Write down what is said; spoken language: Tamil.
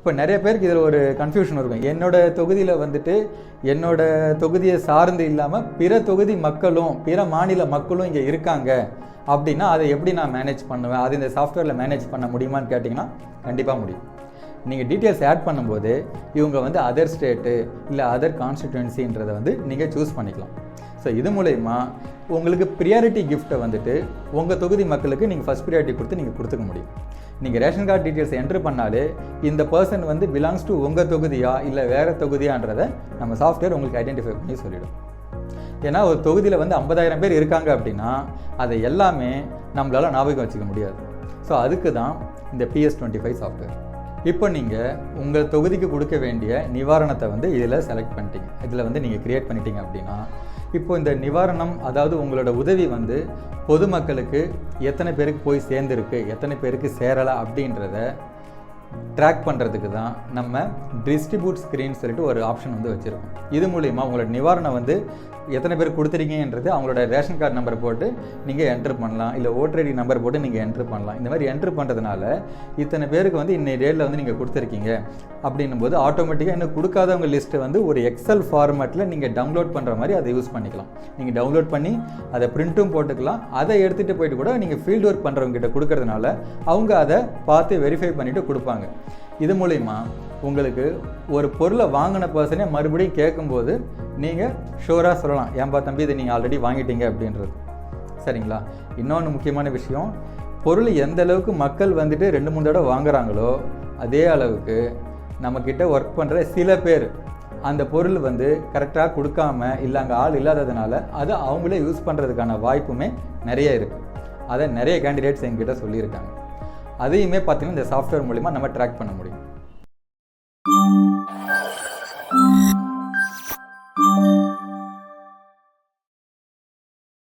இப்போ நிறைய பேருக்கு இதில் ஒரு கன்ஃபியூஷன் இருக்கும். என்னோட தொகுதியில் வந்துட்டு என்னோட தொகுதியை சார்ந்து இல்லாமல் பிற தொகுதி மக்களும் பிற மாநில மக்களும் இங்கே இருக்காங்க அப்படின்னா அதை எப்படி நான் மேனேஜ் பண்ணுவேன், அது இந்த சாஃப்ட்வேரில் மேனேஜ் பண்ண முடியுமான்னு கேட்டிங்கன்னா கண்டிப்பாக முடியும். நீங்கள் டீட்டெயில்ஸ் ஆட் பண்ணும்போது இவங்க வந்து அதர் ஸ்டேட்டு இல்லை அதர் கான்ஸ்டிட்யூன்சின்றதை வந்து நீங்கள் சூஸ் பண்ணிக்கலாம். ஸோ இது மூலயமா உங்களுக்கு ப்ரியாரிட்டி கிஃப்ட்டை வந்துட்டு உங்கள் தொகுதி மக்களுக்கு நீங்கள் ஃபஸ்ட் ப்ரியாரிட்டி கொடுத்து நீங்கள் கொடுத்துக்க முடியும். நீங்கள் ரேஷன் கார்டு டீட்டெயில்ஸ் என்ட்ரு பண்ணாலே இந்த பர்சன் வந்து பிலாங்ஸ் டு உங்கள் தொகுதியா இல்லை வேறு தொகுதியான்றதை நம்ம சாஃப்ட்வேர் உங்களுக்கு ஐடென்டிஃபை பண்ணி சொல்லிடும். ஏன்னா ஒரு தொகுதியில் வந்து 50,000 பேர் இருக்காங்க அப்படின்னா அதை எல்லாமே நம்மளால் ஞாபகம் வச்சுக்க முடியாது. ஸோ அதுக்கு தான் இந்த PS25 சாஃப்ட்வேர். இப்போ நீங்கள் உங்கள் தொகுதிக்கு கொடுக்க வேண்டிய நிவாரணத்தை வந்து இதில் செலக்ட் பண்ணிட்டீங்க, இதில் வந்து நீங்கள் க்ரியேட் பண்ணிட்டீங்க அப்படின்னா இப்போ இந்த நிவாரணம் அதாவது உங்களோட உதவி வந்து பொதுமக்களுக்கு எத்தனை பேருக்கு போய் சேர்ந்துருக்கு எத்தனை பேருக்கு சேரலை அப்படின்றத ட்ராக் பண்ணுறதுக்கு தான் நம்ம டிஸ்ட்ரிபியூட் ஸ்க்ரீன் சொல்லிட்டு ஒரு ஆப்ஷன் வந்து வச்சுருக்கோம். இது மூலிமா உங்களோட நிவாரணம் வந்து எத்தனை பேர் கொடுத்துருக்கீங்கன்றது அவங்களோட ரேஷன் கார்டு நம்பர் போட்டு நீங்கள் என்ட்ரு பண்ணலாம், இல்லை ஓட்டர் ஐடி நம்பர் போட்டு நீங்கள் என்ட்ரு பண்ணலாம். இந்த மாதிரி என்ட்ரு பண்ணுறதுனால இத்தனை பேருக்கு வந்து இன்னைய டேட்டில் வந்து நீங்கள் கொடுத்துருக்கீங்க அப்படின்னும் போது ஆட்டோமேட்டிக்காக இன்னும் கொடுக்காதவங்க லிஸ்ட்டை வந்து ஒரு எக்ஸல் ஃபார்மேட்டில் நீங்கள் டவுன்லோட் பண்ணுற மாதிரி அதை யூஸ் பண்ணிக்கலாம். நீங்கள் டவுன்லோட் பண்ணி அதை பிரிண்ட்டும் போட்டுக்கலாம். அதை எடுத்துகிட்டு போயிட்டு கூட நீங்கள் ஃபீல்டு ஒர்க் பண்ணுறவங்ககிட்ட கொடுக்கறதுனால அவங்க அதை பார்த்து வெரிஃபை பண்ணிவிட்டு கொடுப்பாங்க. இது மூலயமா உங்களுக்கு ஒரு பொருளை வாங்கின பர்சனே மறுபடியும் கேட்கும்போது நீங்கள் ஷோராக சொல்லலாம், ஏன்பா தம்பி இதை நீங்கள் ஆல்ரெடி வாங்கிட்டீங்க அப்படின்றது. சரிங்களா? இன்னொன்று முக்கியமான விஷயம், பொருள் எந்த அளவுக்கு மக்கள் வந்துட்டு 2-3 தடவை வாங்குறாங்களோ அதே அளவுக்கு நம்மக்கிட்ட ஒர்க் பண்ணுற சில பேர் அந்த பொருள் வந்து கரெக்டாக கொடுக்காம இல்லை அங்கே ஆள் இல்லாததுனால அதை அவங்களே யூஸ் பண்ணுறதுக்கான வாய்ப்புமே நிறைய இருக்குது. அதை நிறைய கேண்டிடேட்ஸ் எங்கிட்ட சொல்லியிருக்காங்க. அதையுமே பார்த்தீங்கன்னா இந்த சாஃப்ட்வேர் மூலிமா நம்ம ட்ராக் பண்ண முடியும்.